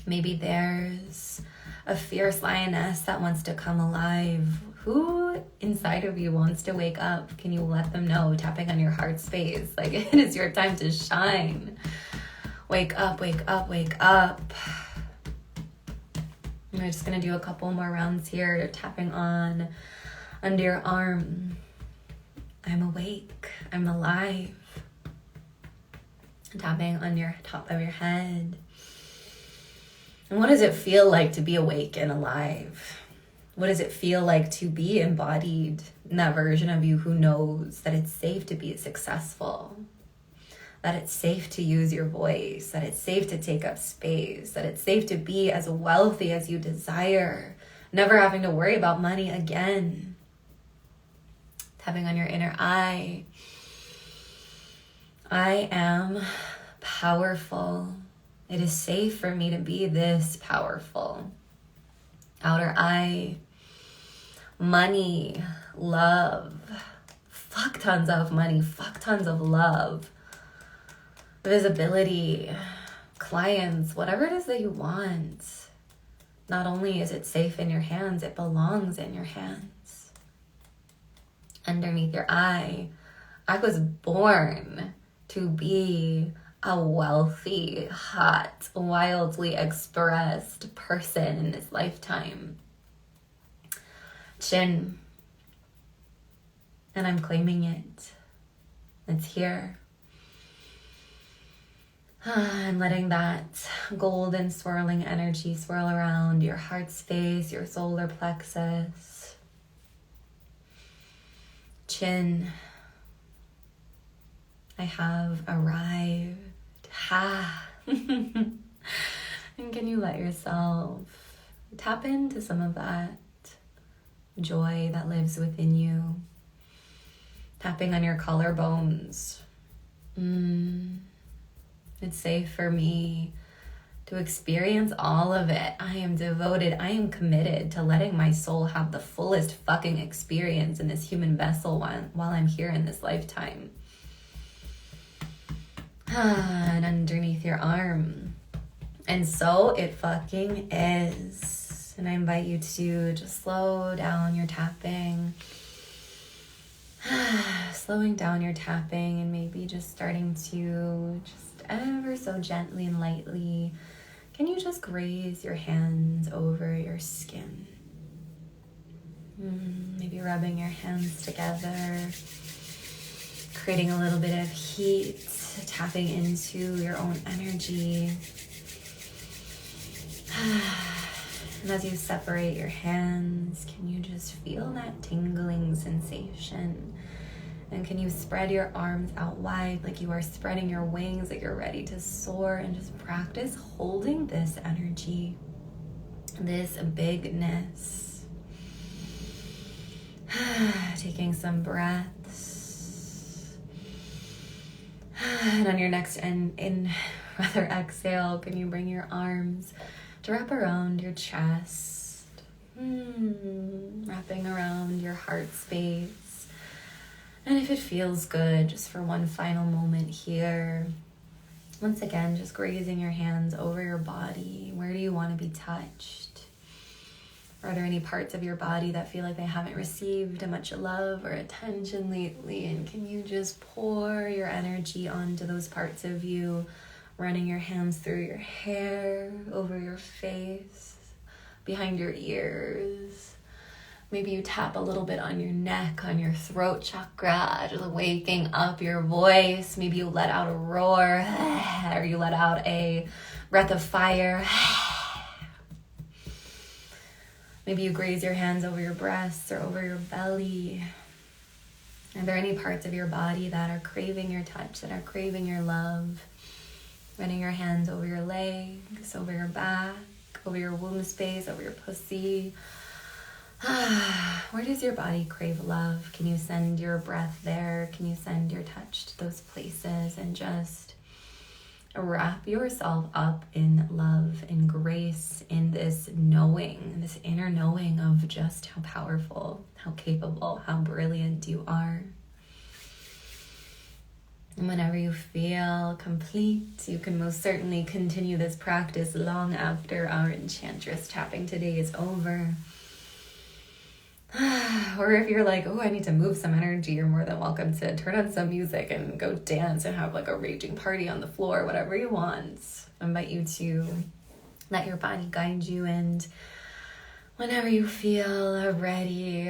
Maybe there's a fierce lioness that wants to come alive. Who inside of you wants to wake up? Can you let them know? Tapping on your heart space. Like, it is your time to shine. Wake up, wake up, wake up. And we're just going to do a couple more rounds here. Tapping on under your arm. I'm awake. I'm alive. Tapping on your top of your head. And what does it feel like to be awake and alive? What does it feel like to be embodied in that version of you who knows that it's safe to be successful, that it's safe to use your voice, that it's safe to take up space, that it's safe to be as wealthy as you desire, never having to worry about money again? Tapping on your inner eye. I am powerful. It is safe for me to be this powerful. Outer eye, money, love, fuck tons of money, fuck tons of love, visibility, clients, whatever it is that you want. Not only is it safe in your hands, it belongs in your hands. Underneath your eye, I was born to be a wealthy, hot, wildly expressed person in this lifetime. Chin. And I'm claiming it. It's here. And letting that golden swirling energy swirl around your heart space, your solar plexus. Chin. I have arrived. Ha! And can you let yourself tap into some of that joy that lives within you? Tapping on your collarbones. It's safe for me to experience all of it. I am devoted. I am committed to letting my soul have the fullest fucking experience in this human vessel while I'm here in this lifetime. And underneath your arm. And so it fucking is. And I invite you to just slow down your tapping. Slowing down your tapping and maybe just starting to just ever so gently and lightly, can you just graze your hands over your skin? Maybe rubbing your hands together, creating a little bit of heat, tapping into your own energy. And as you separate your hands, can you just feel that tingling sensation? And can you spread your arms out wide like you are spreading your wings, like you're ready to soar, and just practice holding this energy, this bigness. Taking some breaths. And on your next exhale, can you bring your arms to wrap around your chest, wrapping around your heart space. And if it feels good, just for one final moment here, once again, just grazing your hands over your body. Where do you want to be touched? Are there any parts of your body that feel like they haven't received much love or attention lately? And can you just pour your energy onto those parts of you, running your hands through your hair, over your face, behind your ears. Maybe you tap a little bit on your neck, on your throat chakra, just waking up your voice. Maybe you let out a roar, or you let out a breath of fire. Maybe you graze your hands over your breasts or over your belly. Are there any parts of your body that are craving your touch, that are craving your love? Running your hands over your legs, over your back, over your womb space, over your pussy. Where does your body crave love? Can you send your breath there? Can you send your touch to those places and just wrap yourself up in love and grace, in this knowing, this inner knowing of just how powerful, how capable, how brilliant you are. And whenever you feel complete, you can most certainly continue this practice long after our Enchantress tapping today is over. Or if you're like, oh, I need to move some energy, you're more than welcome to turn on some music and go dance and have like a raging party on the floor, whatever you want. I invite you to let your body guide you, and whenever you feel ready,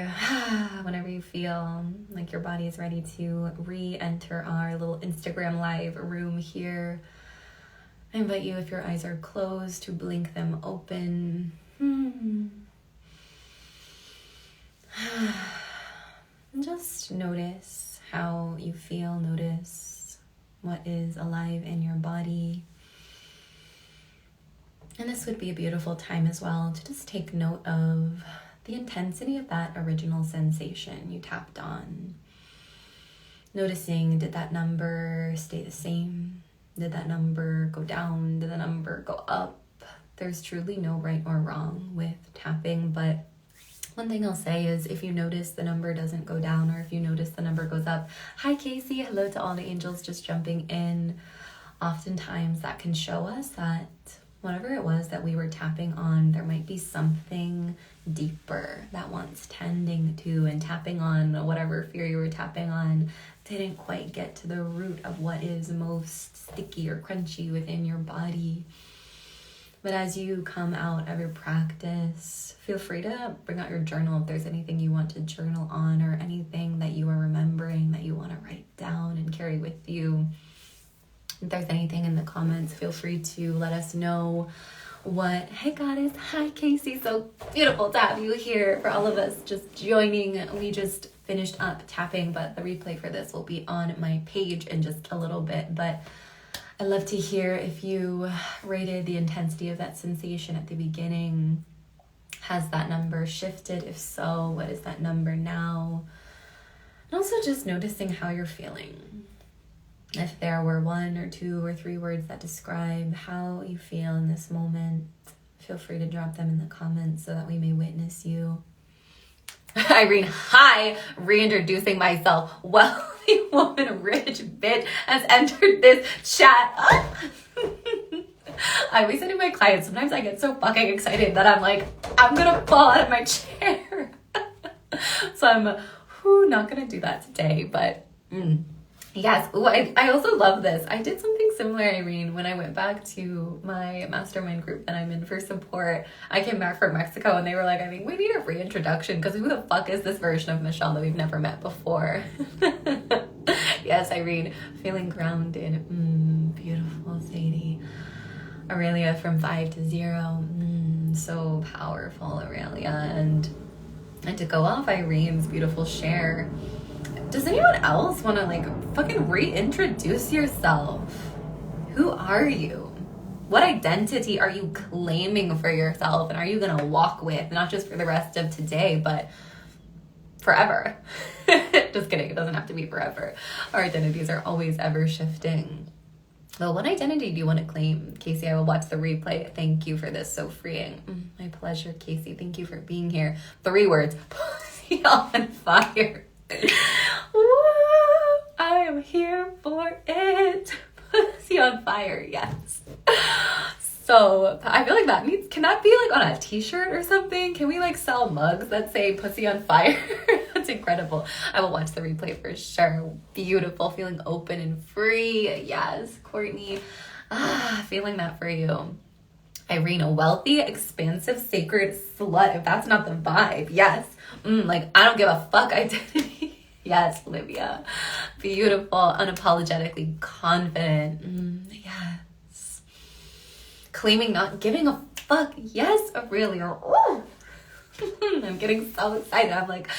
whenever you feel like your body is ready to re-enter our little Instagram live room here, I invite you, if your eyes are closed, to blink them open. And just notice how you feel. Notice what is alive in your body. And this would be a beautiful time as well to just take note of the intensity of that original sensation you tapped on. Noticing, did that number stay the same? Did that number go down? Did the number go up? There's truly no right or wrong with tapping, but one thing I'll say is, if you notice the number doesn't go down, or if you notice the number goes up, hi Casey, hello to all the angels just jumping in. Oftentimes that can show us that whatever it was that we were tapping on, there might be something deeper that wants tending to, and tapping on whatever fear you were tapping on didn't quite get to the root of what is most sticky or crunchy within your body. But as you come out of your practice, feel free to bring out your journal if there's anything you want to journal on, or anything that you are remembering that you want to write down and carry with you. If there's anything in the comments, feel free to let us know what. Hey goddess, hi Casey, so beautiful to have you here. For all of us just joining, we just finished up tapping, but the replay for this will be on my page in just a little bit. But I'd love to hear if you rated the intensity of that sensation at the beginning. Has that number shifted? If so, what is that number now? And also just noticing how you're feeling. If there were 1 or 2 or 3 words that describe how you feel in this moment, feel free to drop them in the comments so that we may witness you. Irene, hi, reintroducing myself. Wealthy woman, rich bitch, has entered this chat. I always say to my clients, sometimes I get so fucking excited that I'm like, I'm gonna fall out of my chair. So I'm not gonna do that today, but yes. Ooh, I also love this. I did something similar, Irene, when I went back to my mastermind group that I'm in for support. I came back from Mexico and they were like, I think we need a reintroduction because who the fuck is this version of Michelle that we've never met before? Yes, Irene, feeling grounded. Beautiful, Sadie. Aurelia from 5 to 0. So powerful, Aurelia. And to go off Irene's beautiful share, does anyone else want to like fucking reintroduce yourself? Who are you? What identity are you claiming for yourself? And are you going to walk with, not just for the rest of today, but forever? Just kidding. It doesn't have to be forever. Our identities are always ever shifting. So what identity do you want to claim? Casey, I will watch the replay. Thank you for this. So freeing. My pleasure, Casey. Thank you for being here. 3 words. Pussy on fire. I am here for it. Pussy on fire. Yes. So I feel like can that be like on a t-shirt or something? Can we like sell mugs that say pussy on fire? That's incredible. I will watch the replay for sure. Beautiful, feeling open and free. Yes, Courtney. Feeling that for you. Irene, a wealthy, expansive, sacred slut. If that's not the vibe, yes. Like I don't give a fuck identity. Yes, Olivia. Beautiful, unapologetically confident. Yes. Claiming not giving a fuck. Yes, Aurelia. Ooh. I'm getting so excited. I'm like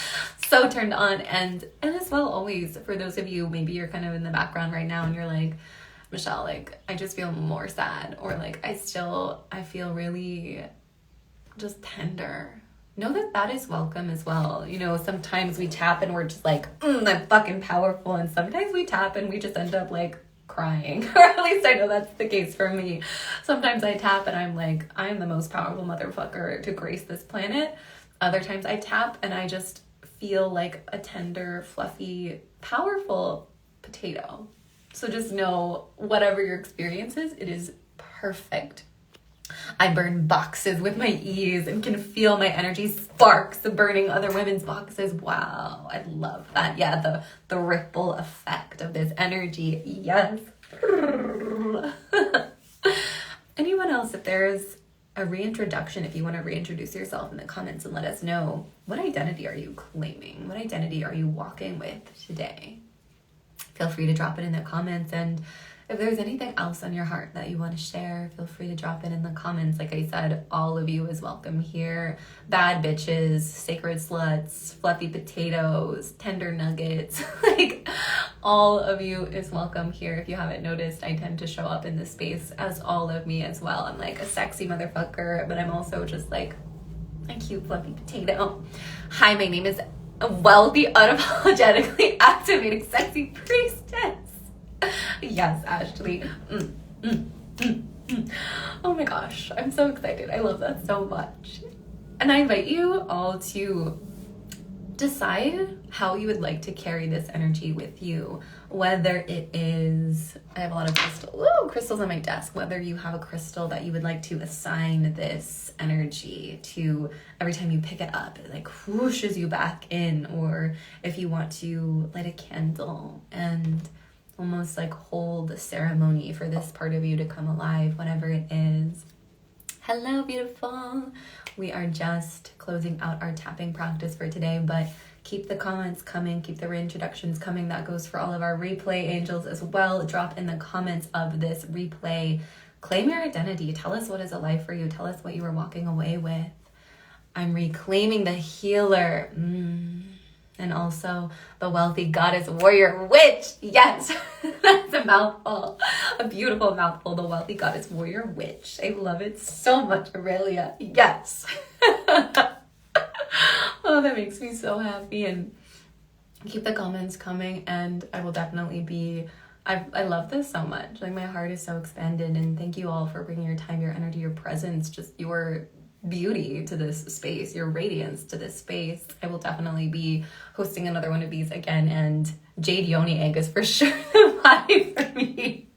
so turned on. And as well, always, for those of you, maybe you're kind of in the background right now and you're like, Michelle, like, I just feel more sad. Or like, I feel really just tender. Know that is welcome as well. You know, sometimes we tap and we're just like, I'm fucking powerful. And sometimes we tap and we just end up like crying. Or at least I know that's the case for me. Sometimes I tap and I'm like, I'm the most powerful motherfucker to grace this planet. Other times I tap and I just feel like a tender, fluffy, powerful potato. So just know whatever your experience is, it is perfect. I burn boxes with my ease and can feel my energy sparks burning other women's boxes. Wow, I love that. Yeah, the ripple effect of this energy. Yes. Anyone else, if there's a reintroduction, if you want to reintroduce yourself in the comments and let us know, what identity are you claiming? What identity are you walking with today? Feel free to drop it in the comments. And if there's anything else on your heart that you want to share, feel free to drop it in the comments. Like I said, all of you is welcome here. Bad bitches, sacred sluts, fluffy potatoes, tender nuggets, like all of you is welcome here. If you haven't noticed, I tend to show up in this space as all of me as well. I'm like a sexy motherfucker, but I'm also just like a cute fluffy potato. Hi, my name is a wealthy, unapologetically activating, sexy priestess. Yes, Ashley. Oh my gosh, I'm so excited. I love that so much. And I invite you all to decide how you would like to carry this energy with you. Whether it is, I have a lot of crystals on my desk, whether you have a crystal that you would like to assign this energy to every time you pick it up, it like whooshes you back in, or if you want to light a candle and almost like hold the ceremony for this part of you to come alive, whatever it is. Hello, beautiful. We are just closing out our tapping practice for today, but keep the comments coming, keep the reintroductions coming. That goes for all of our replay angels as well. Drop in the comments of this replay. Claim your identity. Tell us what is alive for you. Tell us what you are walking away with. I'm reclaiming the healer. And also the wealthy goddess warrior witch. Yes, that's a mouthful, a beautiful mouthful. The wealthy goddess warrior witch. I love it so much, Aurelia. Yes. Oh, that makes me so happy. And keep the comments coming, and I will definitely be, I love this so much. Like my heart is so expanded, and thank you all for bringing your time, your energy, your presence, just your beauty to this space, your radiance to this space. I will definitely be hosting another one of these again and Jade yoni egg is for sure the vibe for me.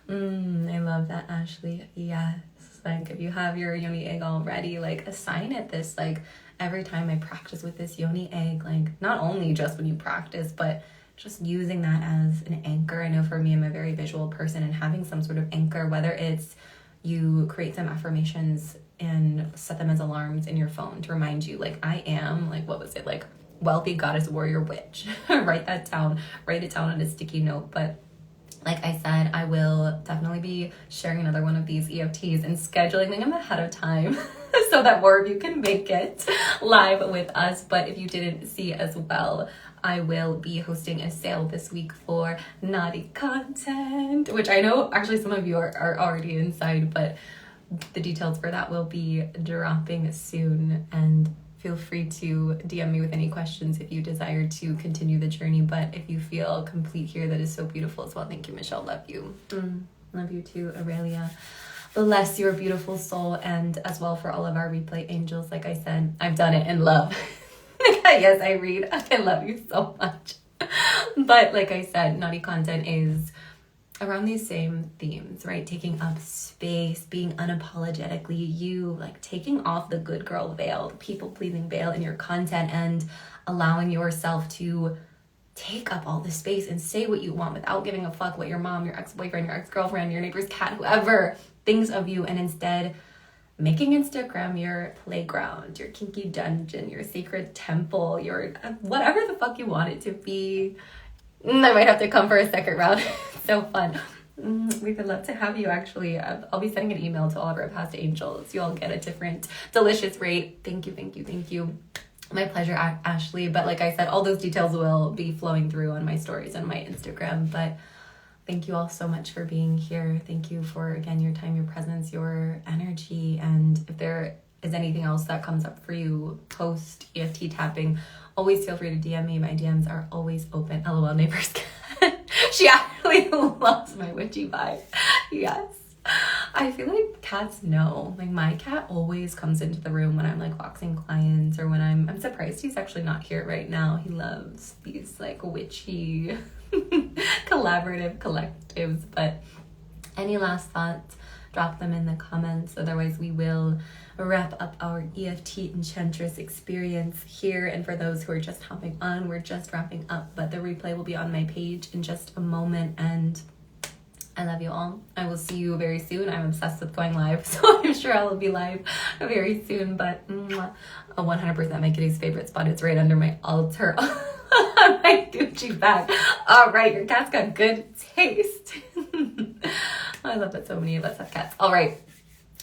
I love that, Ashley. Yes. Like, if you have your yoni egg already, like, assign it this, like, every time I practice with this yoni egg, like, not only just when you practice, but just using that as an anchor. I know for me, I'm a very visual person, and having some sort of anchor, whether it's you create some affirmations and set them as alarms in your phone to remind you, like, I am, like, what was it, like, wealthy goddess warrior witch. Write that down, write it down on a sticky note. But like I said, I will definitely be sharing another one of these EFTs and scheduling them ahead of time so that more of you can make it live with us. But if you didn't see as well, I will be hosting a sale this week for naughty content, which I know actually some of you are already inside, but the details for that will be dropping soon. And feel free to DM me with any questions if you desire to continue the journey. But if you feel complete here, that is so beautiful as well. Thank you, Michelle. Love you. Love you too, Aurelia. Bless your beautiful soul. And as well for all of our replay angels, like I said, I've done it in love. Yes, I read. I love you so much. But like I said, naughty content is around these same themes, right? Taking up space, being unapologetically you, like taking off the good girl veil, the people-pleasing veil in your content, and allowing yourself to take up all the space and say what you want without giving a fuck what your mom, your ex-boyfriend, your ex-girlfriend, your neighbor's cat, whoever thinks of you, and instead making Instagram your playground, your kinky dungeon, your sacred temple, your whatever the fuck you want it to be. I might have to come for a second round. So fun. We would love to have you, actually. I'll be sending an email to all of our past angels. You all get a different delicious rate. Thank you, thank you, thank you. My pleasure, Ashley. But like I said, all those details will be flowing through on my stories on my Instagram. But thank you all so much for being here. Thank you for, again, your time, your presence, your energy. And if there is anything else that comes up for you post EFT tapping, always feel free to DM me. My DMs are always open. LOL, neighbor's cat. She actually loves my witchy vibe. Yes. I feel like cats know. Like, my cat always comes into the room when I'm like boxing clients, or when I'm surprised he's actually not here right now. He loves these like witchy collaborative collectives. But any last thoughts, drop them in the comments. Otherwise, we will wrap up our EFT Enchantress experience here. And for those who are just hopping on, we're just wrapping up, but the replay will be on my page in just a moment. And I love you all. I will see you very soon. I'm obsessed with going live, so I'm sure I will be live very soon. But 100% my kitty's favorite spot. It's right under my altar on my Gucci bag. All right, your cat's got good taste. I love that so many of us have cats. All right.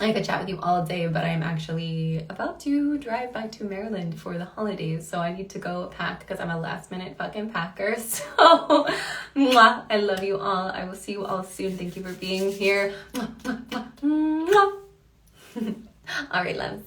I could chat with you all day, but I'm actually about to drive back to Maryland for the holidays, so I need to go pack because I'm a last minute fucking packer. So, I love you all. I will see you all soon. Thank you for being here. All right, loves.